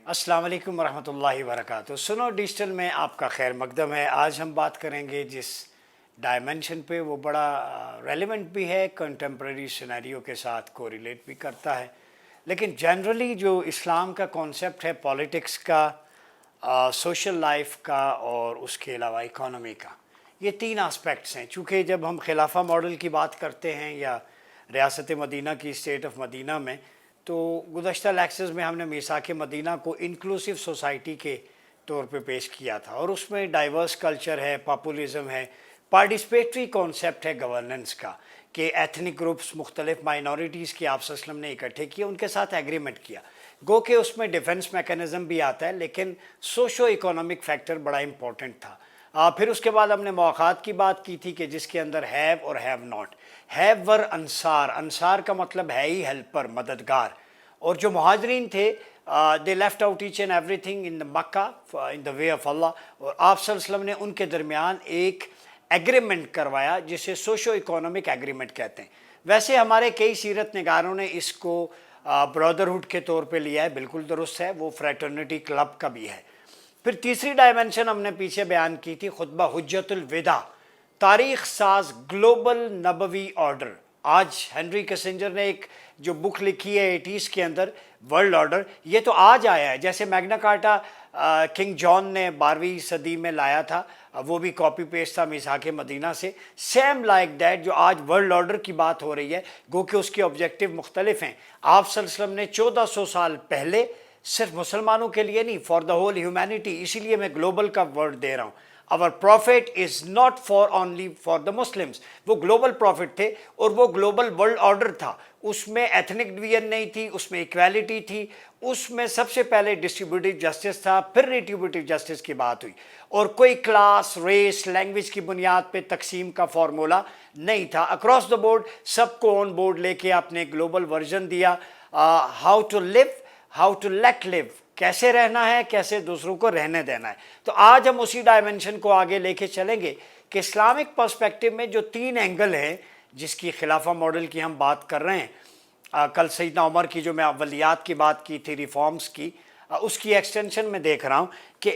अस्सलाम वालेकुम रहमतुल्लाहि वबरकातुहू। सुनो डिजिटल में आपका खैर मकदम है। आज हम बात करेंगे जिस डायमेंशन पे, वो बड़ा रेलेवेंट भी है, कंटेम्प्रेरी सिनेरियो के साथ कोरिलेट भी करता है। लेकिन जनरली जो इस्लाम का कॉन्सेप्ट है पॉलिटिक्स का, सोशल लाइफ का और उसके अलावा इकोनॉमी का, ये तीन आस्पेक्ट्स हैं। चूँकि जब हम खिलाफा मॉडल की बात करते हैं या रियासत मदीना की, स्टेट ऑफ मदीना में, तो गुज़श्ता लेक्चर्स में हमने मीसाक मदीना को इंक्लूसिव सोसाइटी के तौर पे पेश किया था, और उसमें डाइवर्स कल्चर है, पॉपुलिज्म है, पार्टिसिपेटरी कॉन्सेप्ट है गवर्नेंस का, कि एथनिक ग्रुप्स, मुख्तलिफ माइनॉरिटीज़ की आपस वसल्लम ने इकट्ठे किए, उनके साथ एग्रीमेंट किया। गो कि उसमें डिफेंस मैकेनिज़्म भी आता है, लेकिन सोशो इकोनॉमिक फैक्टर बड़ा इंपॉर्टेंट था। फिर उसके बाद हमने मौक़ात की बात की थी कि जिसके अंदर हैव और हैव नॉट। हैव वर अंसार, अंसार का मतलब है ही हेल्पर, मददगार। और जो मुहाजिरीन थे, they left out each and everything in the Mecca in the way of Allah, और आप सल्लल्लाहु अलैहि वसल्लम ने उनके दरमियान एक एग्रीमेंट करवाया जिसे सोशो इकोनॉमिक एग्रीमेंट कहते हैं। वैसे हमारे कई सीरत निगारों ने इसको ब्रदरहुड के तौर पे लिया है, बिल्कुल दुरुस्त है, वो फ्रेटर्निटी क्लब का भी है। फिर तीसरी डायमेंशन हमने पीछे बयान की थी, खुतबा हुज्जतुल विदा, तारीख साज ग्लोबल नबवी ऑर्डर। आज हेनरी किसिंजर ने एक जो बुक लिखी है 80s के अंदर, वर्ल्ड ऑर्डर, ये तो आज आया है। जैसे मैग्ना कार्टा किंग जॉन ने 12वीं सदी में लाया था, वो भी कॉपी पेस्ट था मीसाक मदीना से, सेम लाइक दैट जो आज वर्ल्ड ऑर्डर की बात हो रही है, गो कि उसके ऑब्जेक्टिव मुख्तलिफ हैं। आप सल्लल्लाहु अलैहि वसल्लम ने 1400 साल पहले सिर्फ मुसलमानों के लिए नहीं, फॉर द होल ह्यूमैनिटी, इसीलिए मैं ग्लोबल का वर्ड दे रहा हूँ। Our profit is not for only for the Muslims, वो ग्लोबल प्रॉफिट थे, और वो ग्लोबल वर्ल्ड ऑर्डर था। उसमें एथनिक डिवीजन नहीं थी, उसमें इक्वालिटी थी, उसमें सबसे पहले डिस्ट्रीब्यूटिव जस्टिस था, फिर रिट्रीब्यूटिव जस्टिस की बात हुई, और कोई क्लास, रेस, लैंग्वेज की बुनियाद पे तकसीम का फार्मूला नहीं था। अक्रॉस द बोर्ड सबको ऑन बोर्ड लेके आपने ग्लोबल वर्जन दिया। How to live, how to let live, कैसे रहना है, कैसे दूसरों को रहने देना है। तो आज हम उसी डायमेंशन को आगे लेके चलेंगे कि इस्लामिक पर्सपेक्टिव में जो तीन एंगल हैं जिसकी खिलाफा मॉडल की हम बात कर रहे हैं। कल सैयदना उमर की जो मैं अव्वलियात की बात की थी, रिफॉर्म्स की, उसकी एक्सटेंशन में देख रहा हूँ कि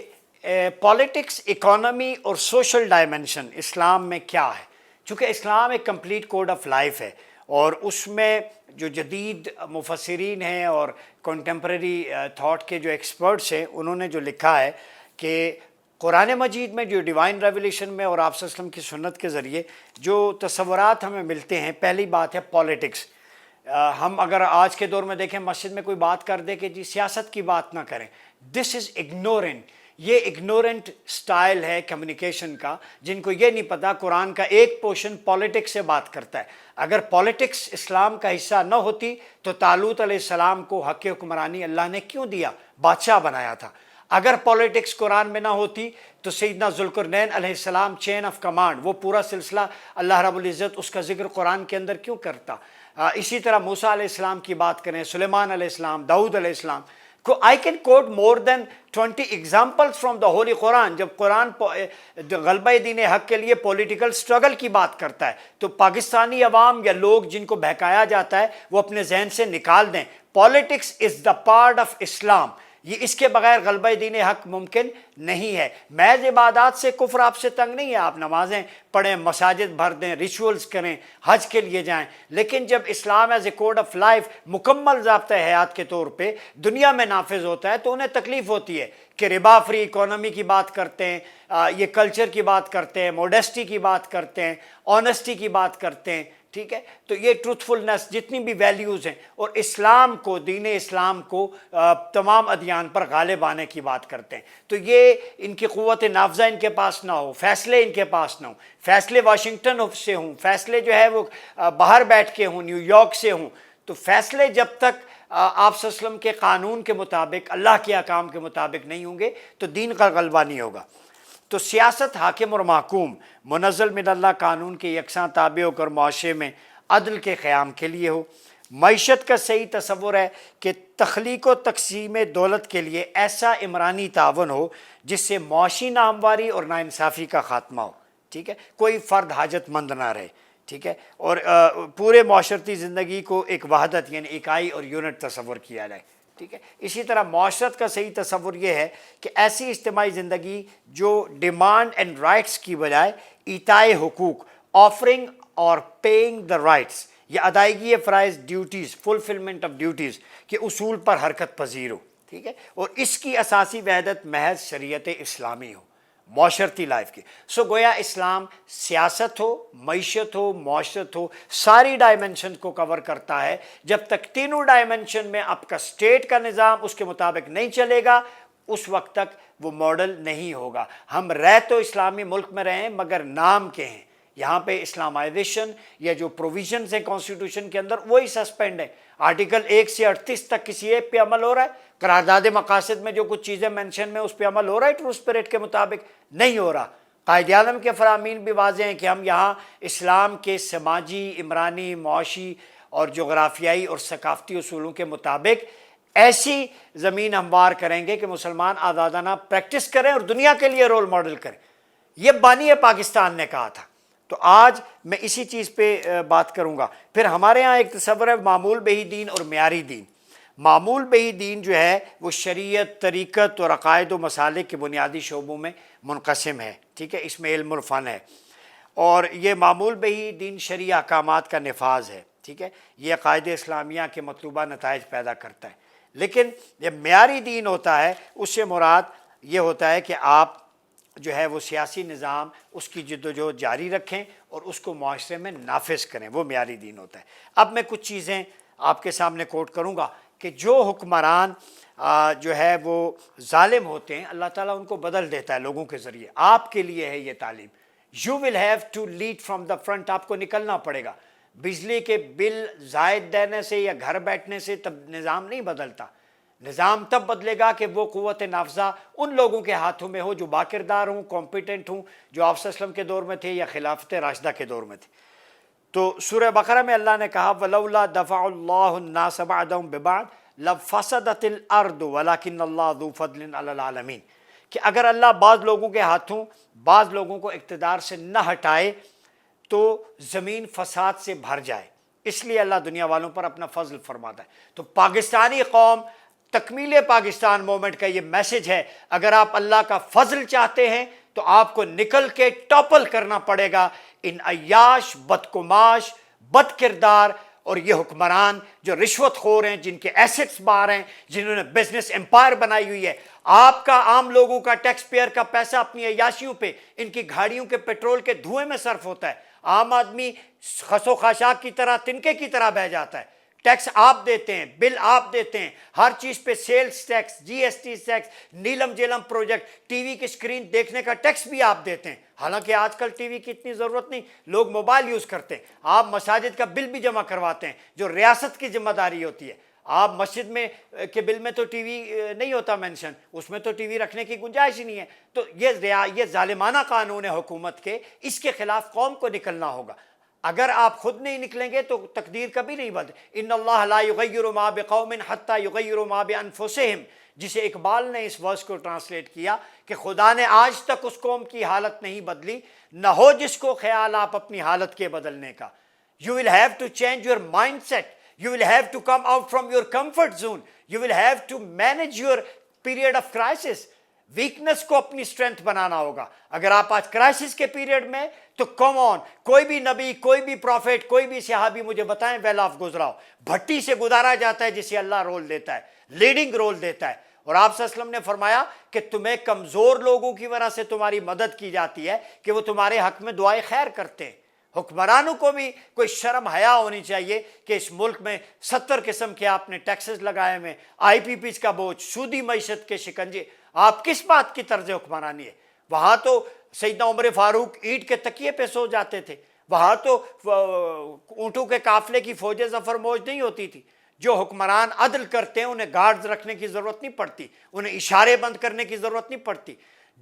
पॉलिटिक्स, इकोनॉमी और सोशल डायमेंशन इस्लाम में क्या है। चूँकि इस्लाम एक कंप्लीट कोड ऑफ लाइफ है, और उसमें जो जदीद मुफस्सिरीन हैं और कंटेम्प्रेरी थॉट के जो एक्सपर्ट्स हैं, उन्होंने जो लिखा है कि कुरान मजीद में जो डिवाइन रेवलेशन में और आप सल्लल्लाहु अलैहि वसल्लम की सुन्नत के ज़रिए जो तस्वुरात हमें मिलते हैं, पहली बात है पॉलिटिक्स। हम अगर आज के दौर में देखें, मस्जिद में कोई बात कर दे कि जी सियासत की बात ना करें, दिस इज़ इग्नोरेंट। ये इग्नोरेंट स्टाइल है कम्युनिकेशन का, जिनको ये नहीं पता कुरान का एक पोर्शन पॉलिटिक्स से बात करता है। अगर पॉलिटिक्स इस्लाम का हिस्सा न होती तो तालूत अलैहिस्सलाम को हक़ हुक्मरानी अल्लाह ने क्यों दिया, बादशाह बनाया था। अगर पॉलिटिक्स कुरान में ना होती तो सैयदना ज़ुल्क़रनैन अलैहिस्सलाम, चेन ऑफ कमांड, वो पूरा सिलसिला अल्लाह रब्बुल इज़्ज़त उसका जिक्र कुरान के अंदर क्यों करता। इसी तरह मूसा अलैहिस्सलाम की बात करें, सुलेमान अलैहिस्सलाम, दाऊद अलैहिस्सलाम को, I can coat more than 20 examples from the Holi Quran. जब कुरान गलबा दीन हक के लिए पॉलिटिकल स्ट्रगल की बात करता है, तो पाकिस्तानी अवाम या लोग जिनको बहकाया जाता है वो अपने जहन से निकाल दें, politics is the part of Islam. ये इसके बगैर गलबा दीन हक मुमकिन नहीं है। महज इबादत से कुफ्र आपसे तंग नहीं है, आप नमाजें पढ़ें, मसाजिद भर दें, रिचुअल्स करें, हज के लिए जाएं, लेकिन जब Islam as a code of life मुकम्मल ज़ाब्ता हयात के तौर पे दुनिया में नाफिज होता है, तो उन्हें तकलीफ़ होती है कि रिबा फ्री इकोनॉमी की बात करते हैं, ये कल्चर की बात करते हैं, मोडेस्टी की बात करते हैं, ऑनेस्टी की बात करते हैं, ठीक है। तो ये ट्रूथफुलनेस, जितनी भी वैल्यूज़ हैं, और इस्लाम को, दीन इस्लाम को तमाम अदियान पर गालिब आने की बात करते हैं। तो ये इनकी क़ुव्वत नाफ़ज़ा इनके पास ना हो, फ़ैसले इनके पास ना हो, फ़ैसले वाशिंगटन से हों, फ़ैसले जो है वो बाहर बैठ के हों, न्यूयॉर्क से हों, तो फ़ैसले जब तक आप सल्लल्लाहु अलैहि वसल्लम के कानून के मुताबिक, अल्लाह के अहकाम के मुताबिक नहीं होंगे तो दीन का गलबा नहीं होगा। तो सियासत, हाकिम और महकूम मुनज़्ज़ल मिन अल्लाह कानून के यकसां ताबे होकर मुआशरे में अदल के क़याम के लिए हो। मईशत का सही तसव्वुर है कि तख्लीक व तक़सीम दौलत के लिए ऐसा इमरानी तावन हो जिससे मुआशी नाहमवारी और नाइंसाफ़ी का ख़ात्मा हो, ठीक है, कोई फ़र्द हाजतमंद ना रहे, ठीक है, और पूरे माशरती ज़िंदगी को एक वहदत यानी इकाई और यूनिट तस्वर किया जाए। ٹھیک ہے. اسی طرح معاشرت کا صحیح تصور یہ ہے کہ ایسی اجتماعی زندگی جو ڈیمانڈ اینڈ رائٹس کی بجائے ایتائے حقوق، آفرنگ اور پیئنگ دا رائٹس، یا ادائیگی فرائض، ڈیوٹیز، فلفلمنٹ آف ڈیوٹیز کے اصول پر حرکت پذیر ہو. ٹھیک ہے. اور اس کی اساسی وحدت محض شریعت اسلامی ہو معاشرتی لائف کی. سو گویا اسلام سیاست ہو، معیشت ہو، معاشرت ہو، ساری ڈائمنشن کو کور کرتا ہے. جب تک تینوں ڈائمنشن میں آپ کا اسٹیٹ کا نظام اس کے مطابق نہیں چلے گا، اس وقت تک وہ ماڈل نہیں ہوگا. ہم رہ تو اسلامی ملک میں رہیں مگر نام کے ہیں. یہاں پہ اسلامائزیشن یا جو پروویژنز ہیں کانسٹیٹیوشن کے اندر وہی سسپینڈ ہے. آرٹیکل 1 سے 38 تک کسی ایک پہ عمل ہو رہا ہے. قرارداد مقاصد میں جو کچھ چیزیں مینشن میں اس پہ عمل ہو رہا ہے ٹرو اسپرٹ کے مطابق؟ نہیں ہو رہا. قائد اعظم کے فرامین بھی واضح ہیں کہ ہم یہاں اسلام کے سماجی، عمرانی، معاشی اور جغرافیائی اور ثقافتی اصولوں کے مطابق ایسی زمین ہموار کریں گے کہ مسلمان آزادانہ پریکٹس کریں اور دنیا کے لیے رول ماڈل کریں. یہ بانی پاکستان نے کہا تھا. تو آج میں اسی چیز پہ بات کروں گا. پھر ہمارے ہاں ایک تصور ہے معمول بہی دین اور معیاری دین. معمول بہی دین جو ہے وہ شریعت، طریقت اور عقائد و مسالک کے بنیادی شعبوں میں منقسم ہے. ٹھیک ہے. اس میں علم الفن ہے اور یہ معمول بہی دین شرعی احکامات کا نفاذ ہے. ٹھیک ہے. یہ عقائد اسلامیہ کے مطلوبہ نتائج پیدا کرتا ہے. لیکن یہ معیاری دین ہوتا ہے اس سے مراد یہ ہوتا ہے کہ آپ جو ہے وہ سیاسی نظام اس کی جد و جہد جاری رکھیں اور اس کو معاشرے میں نافذ کریں. وہ معیاری دین ہوتا ہے. اب میں کچھ چیزیں آپ کے سامنے کوٹ کروں گا کہ جو حکمران جو ہے وہ ظالم ہوتے ہیں اللہ تعالیٰ ان کو بدل دیتا ہے لوگوں کے ذریعے. آپ کے لیے ہے یہ تعلیم. You will have to lead from the front. آپ کو نکلنا پڑے گا. بجلی کے بل زائد دینے سے یا گھر بیٹھنے سے تب نظام نہیں بدلتا. نظام تب بدلے گا کہ وہ قوت نافذہ ان لوگوں کے ہاتھوں میں ہو جو باکردار ہوں، کمپیٹنٹ ہوں، جو آپ صلی اللہ علیہ وسلم کے دور میں تھے یا خلافت راشدہ کے دور میں تھے. تو سورہ بقرہ میں اللہ نے کہا وَلَوْلَا دَفَعُ اللَّهُ النَّاسَ بَعْضَهُم بِبَعْضٍ لَفَسَدَتِ الْأَرْضُ وَلَكِنَّ اللَّهَ ذُو فَضْلٍ عَلَى الْعَالَمِينَ، کہ اگر اللہ بعض لوگوں کے ہاتھوں بعض لوگوں کو اقتدار سے نہ ہٹائے تو زمین فساد سے بھر جائے. اس لیے اللہ دنیا والوں پر اپنا فضل فرماتا ہے. تو پاکستانی قوم تکمیل پاکستان مومنٹ کا یہ میسج ہے. اگر آپ اللہ کا فضل چاہتے ہیں تو آپ کو نکل کے ٹاپل کرنا پڑے گا ان عیاش، بدکماش، بد کردار اور یہ حکمران جو رشوت خور ہیں، جن کے ایسٹس باہر ہیں، جنہوں نے بزنس امپائر بنائی ہوئی ہے. آپ کا عام لوگوں کا ٹیکس پیئر کا پیسہ اپنی عیاشیوں پہ، ان کی گاڑیوں کے پیٹرول کے دھوئیں میں صرف ہوتا ہے. عام آدمی خس و خاشاک کی طرح، تنکے کی طرح بہہ جاتا ہے. ٹیکس آپ دیتے ہیں، بل آپ دیتے ہیں، ہر چیز پہ سیلز ٹیکس، جی ایس ٹی ٹیکس، نیلم جیلم پروجیکٹ، ٹی وی کی اسکرین دیکھنے کا ٹیکس بھی آپ دیتے ہیں. حالانکہ آج کل ٹی وی کی اتنی ضرورت نہیں، لوگ موبائل یوز کرتے ہیں. آپ مساجد کا بل بھی جمع کرواتے ہیں جو ریاست کی ذمہ داری ہوتی ہے. آپ مسجد میں کے بل میں تو ٹی وی نہیں ہوتا مینشن، اس میں تو ٹی وی رکھنے کی گنجائش ہی نہیں ہے. تو یہ ظالمانہ قانون ہے حکومت کے. اس کے خلاف قوم کو نکلنا ہوگا. اگر آپ خود نہیں نکلیں گے تو تقدیر کبھی نہیں بدلے. ان اللہ لا یغیر ما بقوم حتی یغیروا ما بانفسہم، جسے اقبال نے اس ورس کو ٹرانسلیٹ کیا کہ خدا نے آج تک اس قوم کی حالت نہیں بدلی، نہ ہو جس کو خیال آپ اپنی حالت کے بدلنے کا. You will have to change your mindset. You will have to come out from your comfort zone. You will have to manage your period of crisis. Weakness کو اپنی اسٹرینتھ بنانا ہوگا. اگر آپ آج کرائسس کے پیریڈ میں تو کم آن، کوئی بھی نبی، کوئی بھی پروفیٹ، کوئی بھی صحابی مجھے بتائیں ویل آف گزرا ہو. بھٹی سے گزارا جاتا ہے جسے اللہ رول دیتا ہے، لیڈنگ رول دیتا ہے. اور آپ صلی اللہ علیہ وسلم نے فرمایا کہ تمہیں کمزور لوگوں کی وجہ سے تمہاری مدد کی جاتی ہے کہ وہ تمہارے حق میں دعائے خیر کرتے ہیں. حکمرانوں کو بھی کوئی شرم حیا ہونی چاہیے کہ اس ملک میں 70 قسم کے آپ نے ٹیکسز لگائے ہوئے، آئی پی پیز کا بوجھ، سودی معیشت کے شکنجے. آپ کس بات کی طرز حکمرانی ہے؟ وہاں تو سیدنا عمر فاروق اینٹ کے تکیے پہ سو جاتے تھے. وہاں تو اونٹوں کے قافلے کی فوج ظفر موج نہیں ہوتی تھی. جو حکمران عدل کرتے ہیں انہیں گارڈز رکھنے کی ضرورت نہیں پڑتی، انہیں اشارے بند کرنے کی ضرورت نہیں پڑتی.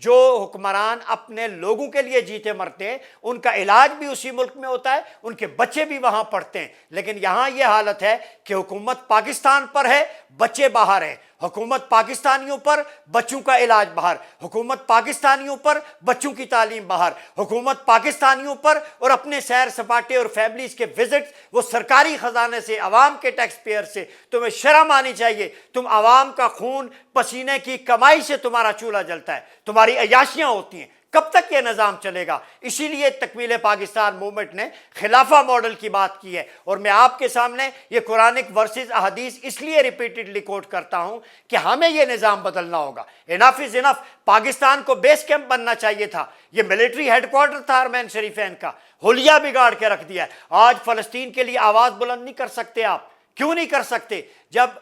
جو حکمران اپنے لوگوں کے لیے جیتے مرتے ہیں ان کا علاج بھی اسی ملک میں ہوتا ہے، ان کے بچے بھی وہاں پڑھتے ہیں. لیکن یہاں یہ حالت ہے کہ حکومت پاکستان پر ہے، بچے باہر ہیں. हुकूमत पाकिस्तानियों पर, बच्चों का इलाज बाहर, हुकूमत पाकिस्तानियों पर, बच्चों की तालीम बाहर, हुकूमत पाकिस्तानियों पर और अपने सैर सपाटे और फैमिलीज के विजिट वो सरकारी खजाने से, आवाम के टैक्स पेयर से। तुम्हें शर्म आनी चाहिए। तुम आवाम का खून पसीने की कमाई से तुम्हारा चूल्हा जलता है, तुम्हारी अयाशियां होती हैं। कब तक ये निज़ाम चलेगा? इसीलिए तकमील पाकिस्तान मूवमेंट ने खिलाफा मॉडल की बात की है। और मैं आपके सामने ये कुरानिक वर्सेस अहदीस इसलिए रिपीटेडली कोट करता हूं कि हमें ये निज़ाम बदलना होगा। Enough is enough. पाकिस्तान को बेस कैंप बनना चाहिए था, ये मिलिट्री हेडक्वार्टर था अरमैन शरीफैन का, हुलिया बिगाड़ के रख दिया है। आज फ़लस्तीन के लिए आवाज़ बुलंद नहीं कर सकते आप। क्यों नहीं कर सकते? जब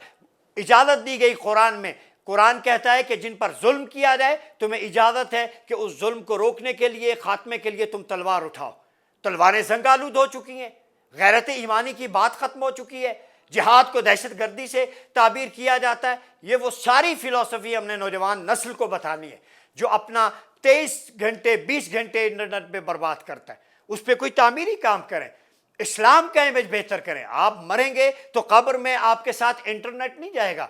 इजाज़त दी गई कुरान में, कुरान कहता है कि जिन पर जुल्म किया जाए तुम्हें इजाज़त है कि उस जुल्म को रोकने के लिए, खात्मे के लिए तुम तलवार उठाओ। तलवारें जंग आलूद हो चुकी हैं, गैरत ईमानी की बात ख़त्म हो चुकी है, जिहाद को दहशतगर्दी से ताबीर किया जाता है। ये वो सारी फ़िलॉसफ़ी हमने नौजवान नस्ल को बतानी है जो अपना 23 घंटे 20 घंटे इंटरनेट पे बर्बाद करता है। उस पर कोई तामीरी काम करें, इस्लाम का इमेज बेहतर करें। आप मरेंगे तो कब्र में आपके साथ इंटरनेट नहीं जाएगा,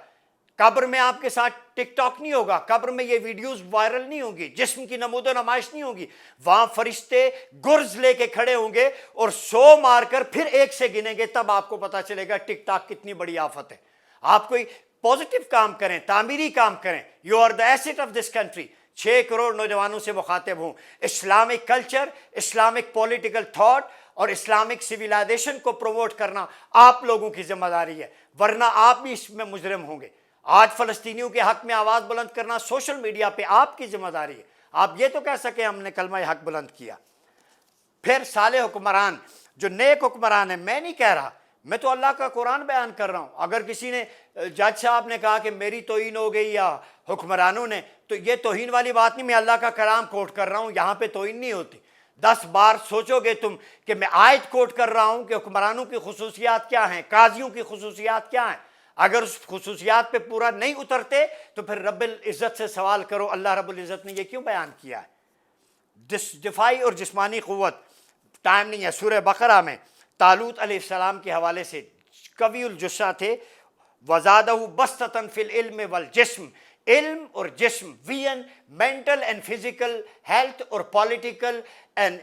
कब्र में आपके साथ टिकटॉक नहीं होगा, कब्र में ये वीडियोस वायरल नहीं होंगी, जिस्म की नमूदो नमाइश नहीं होगी। वहां फरिश्ते गुर्ज लेके खड़े होंगे और 100 मारकर फिर एक से गिनेंगे, तब आपको पता चलेगा टिकटॉक कितनी बड़ी आफत है। आप कोई पॉजिटिव काम करें, तामीरी काम करें। You are the asset of this country. 6 crore नौजवानों से मुखातिब हूं। Islamic culture, Islamic political thought और इस्लामिक सिविलाइजेशन को प्रमोट करना आप लोगों की जिम्मेदारी है, वरना आप भी इसमें मुजरिम होंगे। आज फ़लस्तीनियों के हक में आवाज़ बुलंद करना सोशल मीडिया पे आपकी जिम्मेदारी है। आप ये तो कह सके हमने कलमा हक बुलंद किया। फिर साले हुक्मरान जो नेक हुक्मरान है, मैं नहीं कह रहा, मैं तो अल्लाह का कुरान बयान कर रहा हूँ। अगर किसी ने, जज साहब ने कहा कि मेरी तौहीन हो गई या हुक्मरानों ने, तो ये तौहीन वाली बात नहीं, मैं अल्लाह का कलाम कोट कर रहा हूँ, यहाँ पे तौहीन नहीं होती। 10 बार सोचोगे तुम कि मैं आयत कोट कर रहा हूँ कि हुक्मरानों की खुसूसियात क्या हैं, काजियों की खुसूसियात क्या हैं। अगर उस खुसूसियात पे पूरा नहीं उतरते तो फिर रब्बुल इज़्ज़त से सवाल करो, अल्लाह रब्बुल इज़्ज़त ने ये क्यों बयान किया है? दिफाई और जिस्मानी क़ुव्वत, टाइम नहीं है। सूरह बकरा में तालूत अलैहिस्सलाम के हवाले से कवीउल जुस्सा थे, वज़ादहु बस्ततन फिल इल्म वल जिस्म, इल्म और जिस्म, vision, mental and physical health और political and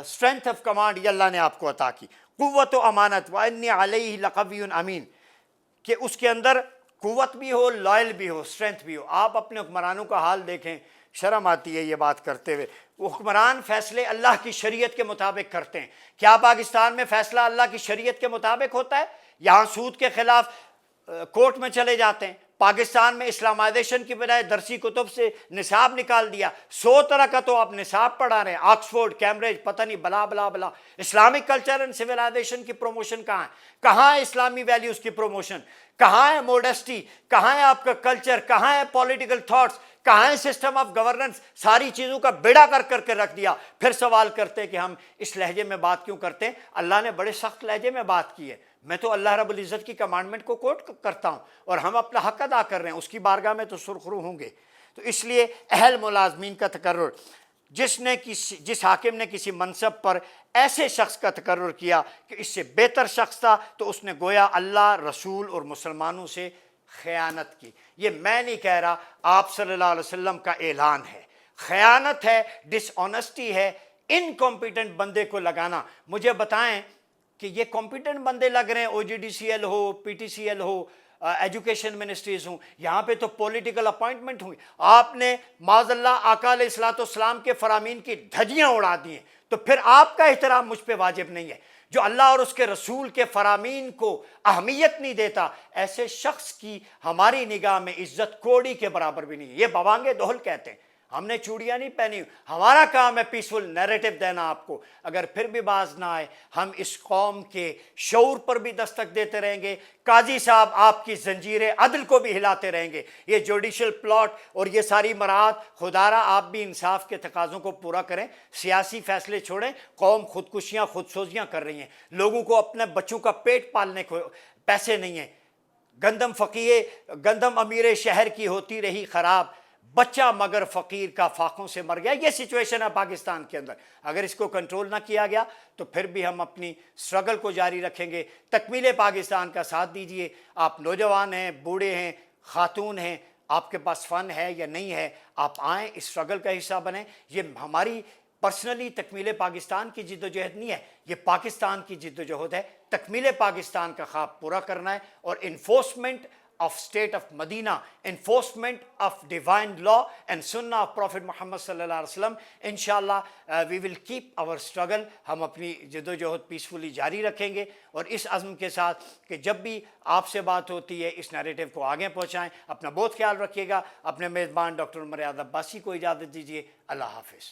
strength of command ये अल्लाह ने आपको अता की। क़ुव्वत व अमानत व अन्नी अलैहि लक़वियुन अमीन, कि उसके अंदर कुव्वत भी हो, लॉयल भी हो, स्ट्रेंथ भी हो। आप अपने हुक्मरानों का हाल देखें, शर्म आती है ये बात करते हुए। वो हुक्मरान फैसले अल्लाह की शरीयत के मुताबिक करते हैं। क्या पाकिस्तान में फैसला अल्लाह की शरीयत के मुताबिक होता है? यहाँ सूद के खिलाफ कोर्ट में चले जाते हैं। पाकिस्तान में इस्लामाइजेशन की बजाय दरसी कुतुब से निसाब निकाल दिया। 100 तरह का तो आप निसाब पढ़ा रहे हैं, ऑक्सफोर्ड, कैम्ब्रिज, पता नहीं बला बला बला। इस्लामिक कल्चर एंड सिविलाइजेशन की प्रमोशन कहाँ है? कहाँ है इस्लामी वैल्यूज़ की प्रमोशन? कहाँ है मोडेस्टी? कहाँ है आपका कल्चर? कहाँ है पॉलिटिकल थॉट्स? कहाँ है सिस्टम ऑफ गवर्नेंस? सारी चीज़ों का बेड़ा कर करके रख दिया। फिर सवाल करते हैं कि हम इस लहजे में बात क्यों करते हैं? अल्लाह ने बड़े सख्त लहजे में बात की है। मैं तो अल्लाह रब्बुल इज़्ज़त की कमांडमेंट को कोट करता हूँ और हम अपना हक अदा कर रहे हैं, उसकी बारगाह में तो सुरखरू होंगे। तो इसलिए अहल मुलाजमीन का तकर्रुर, जिस हाकिम ने किसी मनसब पर ऐसे शख्स का तकर्रुर किया कि इससे बेहतर शख्स था, तो उसने गोया अल्लाह, रसूल और मुसलमानों से ख़यानत की। ये मैं नहीं कह रहा, आप सल्लल्लाहु अलैहि वसल्लम का ऐलान है। ख़यानत है, डिसऑनेस्टी है, इनकॉम्पिटेंट बंदे को लगाना। मुझे बताएं कि ये कॉम्पिटेंट बंदे लग रहे हैं, OGDCL हो, PTCL हो, एजुकेशन मिनिस्ट्रीज हूँ, यहाँ पे तो पॉलिटिकल अपॉइंटमेंट हुई। आपने माज़ल्लाह आका अलैहिस्सलाम के फरामीन की धज्जियाँ उड़ा दी हैं, तो फिर आपका एहतराम मुझ पे वाजिब नहीं है। जो अल्लाह और उसके रसूल के फरामीन को अहमियत नहीं देता, ऐसे शख्स की हमारी निगाह में इज्जत कोड़ी के बराबर भी नहीं है। ये बवांगे दोहल कहते हैं। हमने चूड़ियाँ नहीं पहनी, हमारा काम है पीसफुल नैरेटिव देना आपको। अगर फिर भी बाज ना आए, हम इस कौम के शऊर पर भी दस्तक देते रहेंगे। काजी साहब आपकी जंजीरें अदल को भी हिलाते रहेंगे। ये जुडिशल प्लॉट और ये सारी मराहत, खुदारा आप भी इंसाफ के तकाज़ों को पूरा करें, सियासी फैसले छोड़ें। कौम खुदकुशियाँ खुदसोजियाँ कर रही हैं, लोगों को अपने बच्चों का पेट पालने को पैसे नहीं हैं। गंदम अमीर शहर की होती रही ख़राब, बच्चा मगर फ़कीर का फाकों से मर गया। ये सिचुएशन है पाकिस्तान के अंदर। अगर इसको कंट्रोल ना किया गया तो फिर भी हम अपनी स्ट्रगल को जारी रखेंगे। तकमील पाकिस्तान का साथ दीजिए। आप नौजवान हैं, बूढ़े हैं, خاتون ہیں، آپ کے پاس فن ہے یا نہیں ہے، آپ آئیں، اس اسٹرگل کا حصہ بنیں. یہ ہماری پرسنلی تکمیل پاکستان کی جد و جہد نہیں ہے، یہ پاکستان کی جد و جہد ہے. تکمیل پاکستان کا خواب پورا کرنا ہے اور enforcement of state of Medina, enforcement of divine law and سنہ آف پروفٹ محمد صلی اللہ علیہ وسلم. انشاءاللہ وی ول کیپ آور اسٹرگل. ہم اپنی جد و جہد پیسفلی جاری رکھیں گے اور اس عزم کے ساتھ کہ جب بھی آپ سے بات ہوتی ہے اس نیریٹو کو آگے پہنچائیں. اپنا بہت خیال رکھیے گا. اپنے میزبان ڈاکٹر عمر یاد عباسی کو اجازت دیجیے. اللہ حافظ.